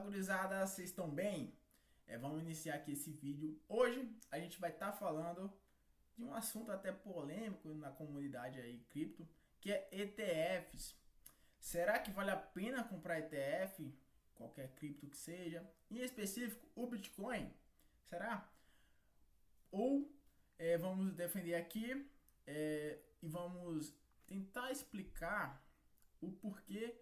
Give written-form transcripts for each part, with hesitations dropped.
gurizada, vocês estão bem? Vamos iniciar aqui esse vídeo. Hoje a gente vai estar falando de um assunto até polêmico na comunidade aí cripto, que é ETFs. Será que vale a pena comprar ETF? Qualquer cripto que seja, em específico o Bitcoin? Será? Ou vamos defender aqui e vamos tentar explicar o porquê,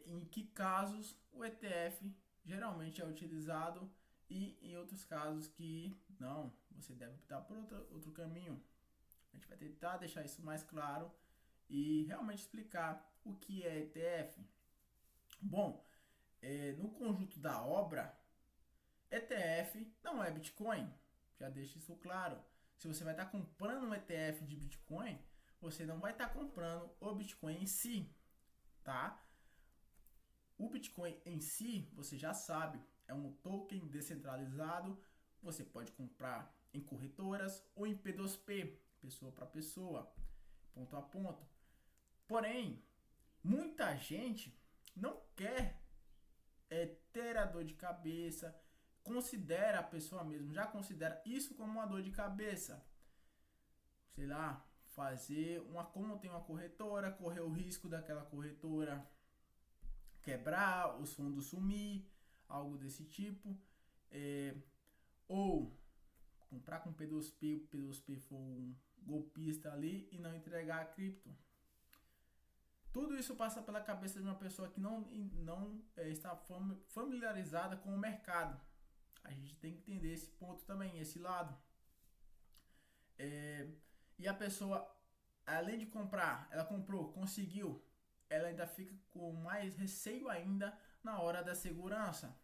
em que casos o ETF geralmente é utilizado e em outros casos que não, você deve optar por outro caminho. A gente vai tentar deixar isso mais claro e realmente explicar o que é ETF. Bom, no conjunto da obra, ETF não é Bitcoin, já deixo isso claro. Se você vai estar comprando um ETF de Bitcoin, você não vai estar comprando o Bitcoin em si, tá? O Bitcoin em si, você já sabe, é um token descentralizado. Você pode comprar em corretoras ou em P2P, pessoa para pessoa, ponto a ponto. Porém, muita gente não quer ter a dor de cabeça, considera a pessoa mesmo, já considera isso como uma dor de cabeça. Sei lá, fazer uma conta em uma corretora, correr o risco daquela corretora quebrar, os fundos sumir, algo desse tipo. Ou comprar com P2P, o P2P for um golpista ali e não entregar a cripto. Tudo isso passa pela cabeça de uma pessoa que não está familiarizada com o mercado. A gente tem que entender esse ponto também, esse lado. E a pessoa, além de comprar, ela comprou, conseguiu, ela ainda fica com mais receio ainda na hora da segurança.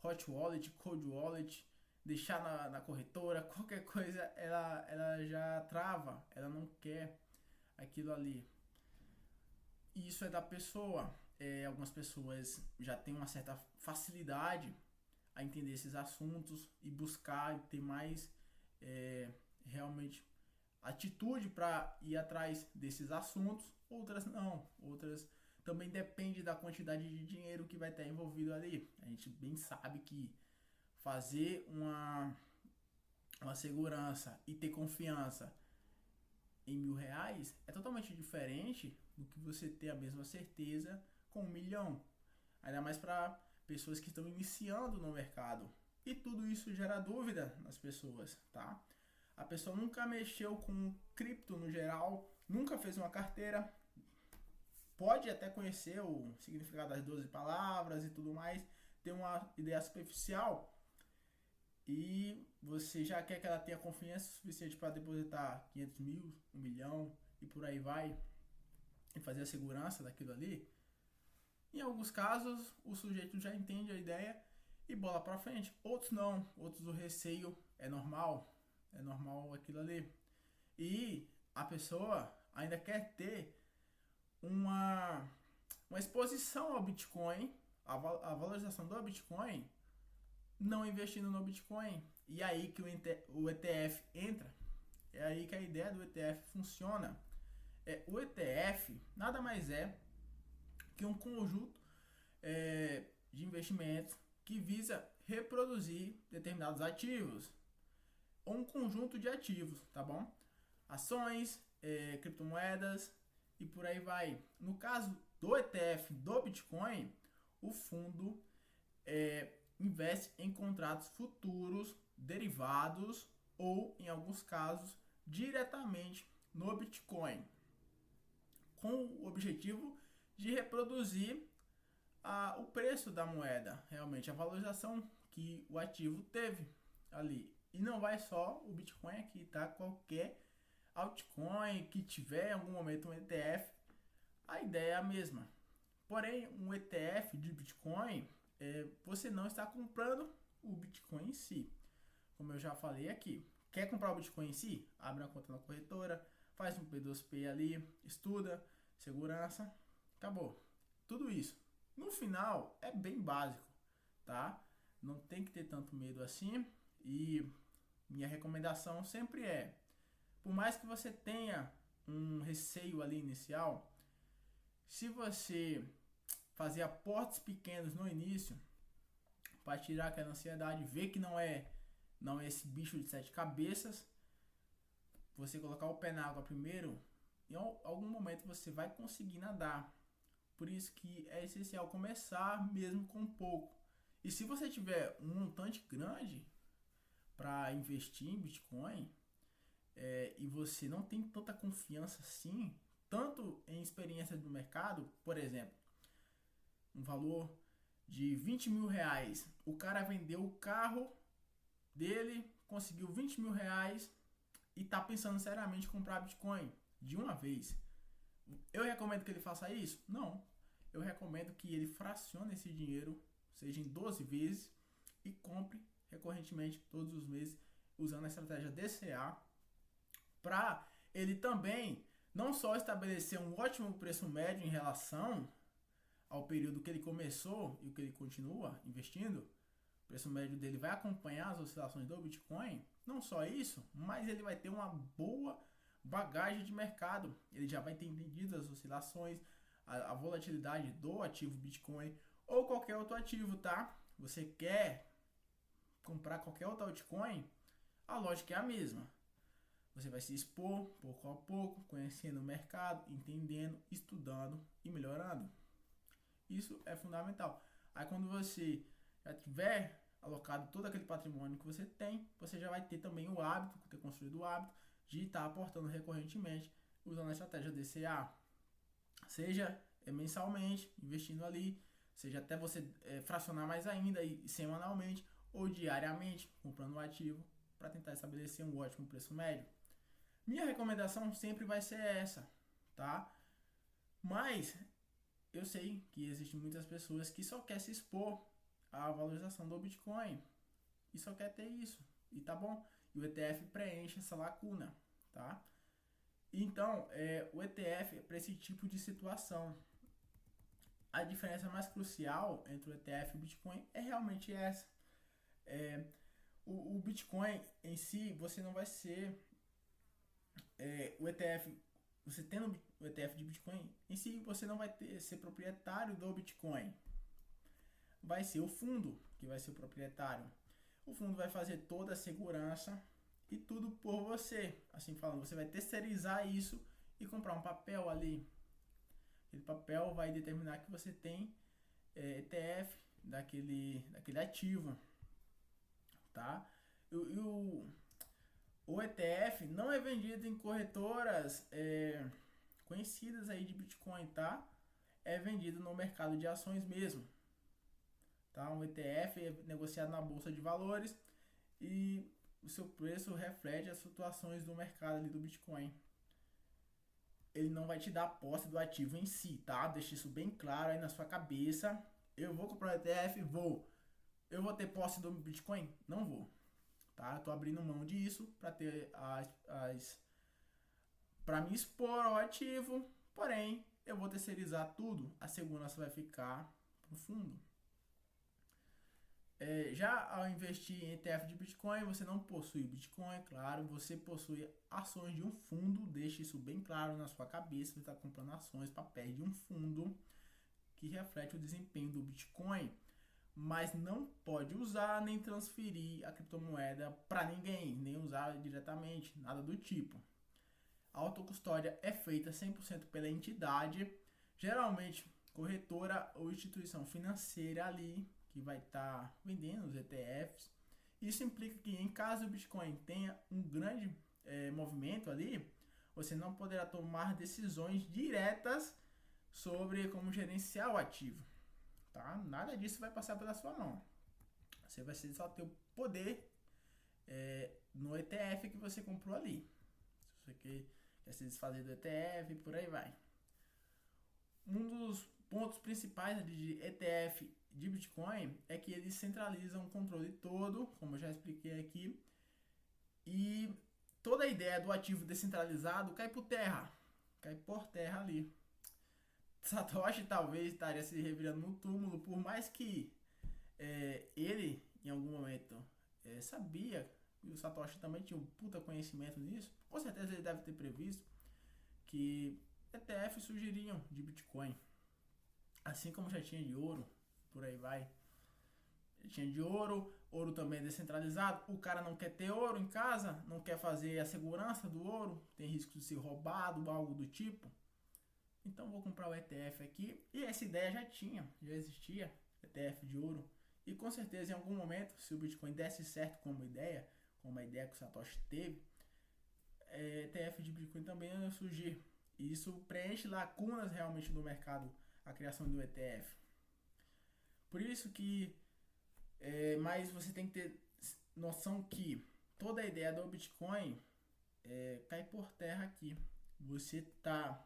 Hot wallet, cold wallet, deixar na corretora, qualquer coisa ela já trava, ela não quer aquilo ali. E isso é da pessoa. Algumas pessoas já têm uma certa facilidade a entender esses assuntos e buscar e ter mais realmente atitude para ir atrás desses assuntos. Outras não, outras também depende da quantidade de dinheiro que vai estar envolvido ali. A gente bem sabe que fazer uma segurança e ter confiança em R$ 1.000 é totalmente diferente do que você ter a mesma certeza com 1 milhão. Ainda mais para pessoas que estão iniciando no mercado. E tudo isso gera dúvida nas pessoas, tá? A pessoa nunca mexeu com cripto no geral, nunca fez uma carteira, pode até conhecer o significado das 12 palavras e tudo mais, ter uma ideia superficial e você já quer que ela tenha confiança suficiente para depositar 500 mil, 1 milhão e por aí vai, e fazer a segurança daquilo ali. Em alguns casos, o sujeito já entende a ideia e bola para frente. Outros não, outros o receio é normal aquilo ali. E a pessoa ainda quer ter uma exposição ao Bitcoin, a valorização do Bitcoin, não investindo no Bitcoin. E aí que o ETF entra. É aí que a ideia do ETF funciona. O ETF nada mais é que um conjunto de investimentos que visa reproduzir determinados ativos, ou um conjunto de ativos, tá bom? Ações, criptomoedas e por aí vai. No caso do ETF do Bitcoin, o fundo investe em contratos futuros, derivados ou, em alguns casos, diretamente no Bitcoin, com o objetivo de reproduzir o preço da moeda, realmente a valorização que o ativo teve ali. E não vai só o Bitcoin aqui, tá? Qualquer altcoin que tiver em algum momento um ETF, a ideia é a mesma. Porém, um ETF de Bitcoin, você não está comprando o Bitcoin em si. Como eu já falei aqui, quer comprar o Bitcoin em si? Abre uma conta na corretora, faz um P2P ali, estuda, segurança, acabou. Tudo isso. No final, é bem básico, tá? Não tem que ter tanto medo assim. E minha recomendação sempre por mais que você tenha um receio ali inicial, se você fazer aportes pequenos no início para tirar aquela ansiedade, ver que não é esse bicho de sete cabeças. Você colocar o pé na água primeiro, em algum momento você vai conseguir nadar. Por isso que é essencial começar mesmo com pouco. E se você tiver um montante grande para investir em Bitcoin, e você não tem tanta confiança assim, tanto em experiência do mercado, por exemplo, um valor de 20 mil reais, o cara vendeu o carro dele, conseguiu 20 mil reais e está pensando seriamente em comprar Bitcoin de uma vez. Eu recomendo que ele faça isso? Não. Eu recomendo que ele fracione esse dinheiro, seja em 12 vezes, e compre recorrentemente todos os meses, usando a estratégia DCA, para ele também não só estabelecer um ótimo preço médio em relação ao período que ele começou e o que ele continua investindo. O preço médio dele vai acompanhar as oscilações do Bitcoin. Não só isso, mas ele vai ter uma boa bagagem de mercado. Ele já vai ter entendido as oscilações, a volatilidade do ativo Bitcoin ou qualquer outro ativo, tá? Você quer comprar qualquer outro altcoin, a lógica é a mesma. Você vai se expor pouco a pouco, conhecendo o mercado, entendendo, estudando e melhorando. Isso é fundamental. Aí quando você já tiver alocado todo aquele patrimônio que você tem, você já vai ter também o hábito, ter construído o hábito de estar aportando recorrentemente usando a estratégia DCA. Seja mensalmente, investindo ali, seja até você fracionar mais ainda e semanalmente ou diariamente, comprando o ativo para tentar estabelecer um ótimo preço médio. Minha recomendação sempre vai ser essa, tá? Mas eu sei que existem muitas pessoas que só querem se expor à valorização do Bitcoin e só quer ter isso, e tá bom? E o ETF preenche essa lacuna, tá? Então, o ETF é para esse tipo de situação. A diferença mais crucial entre o ETF e o Bitcoin é realmente essa. O Bitcoin em si, você não vai ser o ETF, você tendo o ETF de Bitcoin, em si você não vai ser proprietário do Bitcoin. Vai ser o fundo que vai ser o proprietário. O fundo vai fazer toda a segurança e tudo por você. Assim falando, você vai terceirizar isso e comprar um papel ali. Aquele papel vai determinar que você tem ETF daquele ativo, tá? O ETF não é vendido em corretoras conhecidas aí de Bitcoin, tá? É vendido no mercado de ações mesmo. Tá? Um ETF é negociado na bolsa de valores e o seu preço reflete as flutuações do mercado ali do Bitcoin. Ele não vai te dar a posse do ativo em si, tá? Deixa isso bem claro aí na sua cabeça. Eu vou comprar o ETF? Vou. Eu vou ter posse do Bitcoin? Não vou. Tá? Eu tô abrindo mão disso para ter para me expor ao ativo, porém eu vou terceirizar tudo, a segurança vai ficar pro fundo. Já ao investir em ETF de Bitcoin, você não possui Bitcoin, claro, você possui ações de um fundo, deixe isso bem claro na sua cabeça, você está comprando ações, papéis de um fundo que reflete o desempenho do Bitcoin, mas não pode usar nem transferir a criptomoeda para ninguém, nem usar diretamente, nada do tipo. A autocustódia é feita 100% pela entidade, geralmente corretora ou instituição financeira ali, que vai estar vendendo os ETFs. Isso implica que em caso o Bitcoin tenha um grande movimento ali, você não poderá tomar decisões diretas sobre como gerenciar o ativo. Tá? Nada disso vai passar pela sua mão. Você vai só ter o poder no ETF que você comprou ali. Se você quer se desfazer do ETF, por aí vai. Um dos pontos principais de ETF de Bitcoin é que eles centralizam o controle todo, como eu já expliquei aqui, e toda a ideia do ativo descentralizado cai por terra ali. Satoshi talvez estaria se revirando no túmulo, por mais que ele, em algum momento, sabia, e o Satoshi também tinha um puta conhecimento nisso, com certeza ele deve ter previsto que ETF surgiriam de Bitcoin. assim como já tinha de ouro, por aí vai. Tinha de ouro, ouro também é descentralizado. O cara não quer ter ouro em casa, não quer fazer a segurança do ouro, tem risco de ser roubado, algo do tipo. Então vou comprar o ETF aqui. E essa ideia já tinha, já existia, ETF de ouro. E com certeza em algum momento, se o Bitcoin desse certo como a ideia que o Satoshi teve, ETF de Bitcoin também ia surgir. E isso preenche lacunas realmente do mercado, a criação do ETF. Por isso que, mas você tem que ter noção que toda a ideia do Bitcoin cai por terra aqui. Você tá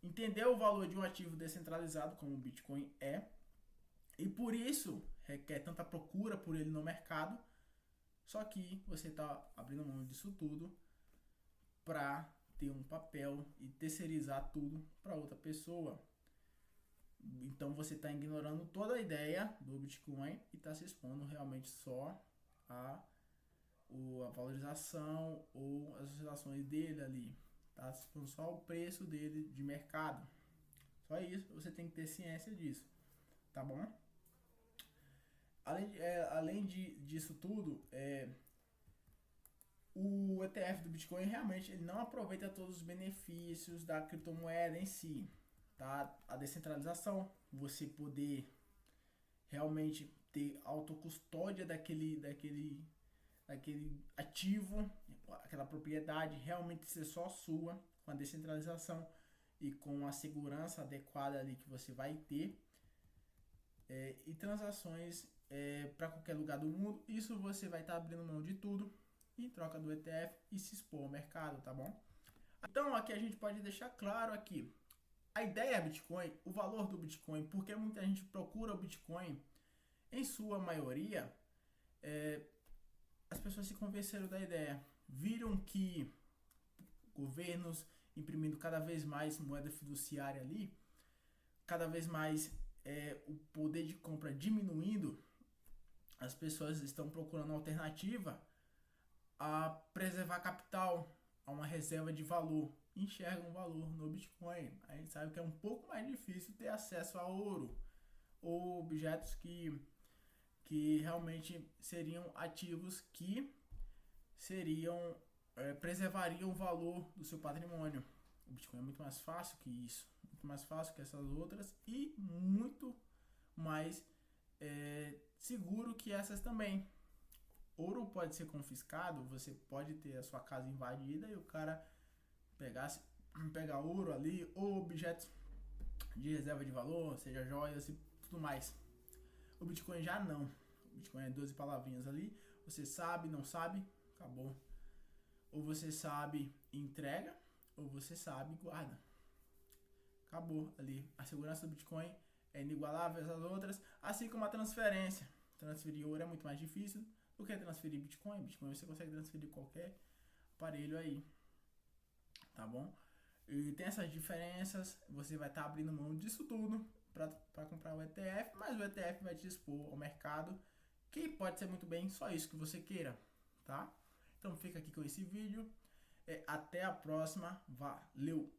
entender o valor de um ativo descentralizado como o Bitcoin e por isso requer tanta procura por ele no mercado. Só que você está abrindo mão disso tudo para ter um papel e terceirizar tudo para outra pessoa. Então você está ignorando toda a ideia do Bitcoin e está se expondo realmente só a, a valorização ou as oscilações dele ali. Está se expondo só o preço dele de mercado. Só isso, você tem que ter ciência disso, tá bom? Disso tudo, o ETF do Bitcoin realmente ele não aproveita todos os benefícios da criptomoeda em si, tá? A descentralização, você poder realmente ter autocustódia daquele ativo, aquela propriedade realmente ser só sua, com a descentralização e com a segurança adequada ali que você vai ter, e transações para qualquer lugar do mundo. Isso você vai estar abrindo mão de tudo em troca do ETF e se expor ao mercado, tá bom? Então aqui a gente pode deixar claro aqui a ideia Bitcoin, o valor do Bitcoin, porque muita gente procura o Bitcoin, em sua maioria, as pessoas se convenceram da ideia, viram que governos imprimindo cada vez mais moeda fiduciária ali, cada vez mais o poder de compra diminuindo, as pessoas estão procurando alternativa a preservar capital, a uma reserva de valor, enxergam valor no Bitcoin. A gente sabe que é um pouco mais difícil ter acesso a ouro ou objetos que realmente seriam ativos que seriam preservariam o valor do seu patrimônio. O Bitcoin é muito mais fácil que isso, muito mais fácil que essas outras e muito mais seguro que essas também. Ouro pode ser confiscado, você pode ter a sua casa invadida e o cara pegar ouro ali ou objetos de reserva de valor, seja joias e tudo mais. O Bitcoin já não. O Bitcoin é 12 palavrinhas ali, você sabe, não sabe, acabou. Ou você sabe e entrega, ou você sabe e guarda. Acabou ali. A segurança do Bitcoin é inigualável às outras, assim como a transferência. Transferir ouro é muito mais difícil do que transferir Bitcoin. Bitcoin você consegue transferir qualquer aparelho aí, tá bom? E tem essas diferenças, você vai estar abrindo mão disso tudo para comprar o ETF, mas o ETF vai te expor ao mercado, que pode ser muito bem só isso que você queira, tá? Então fica aqui com esse vídeo, até a próxima, valeu!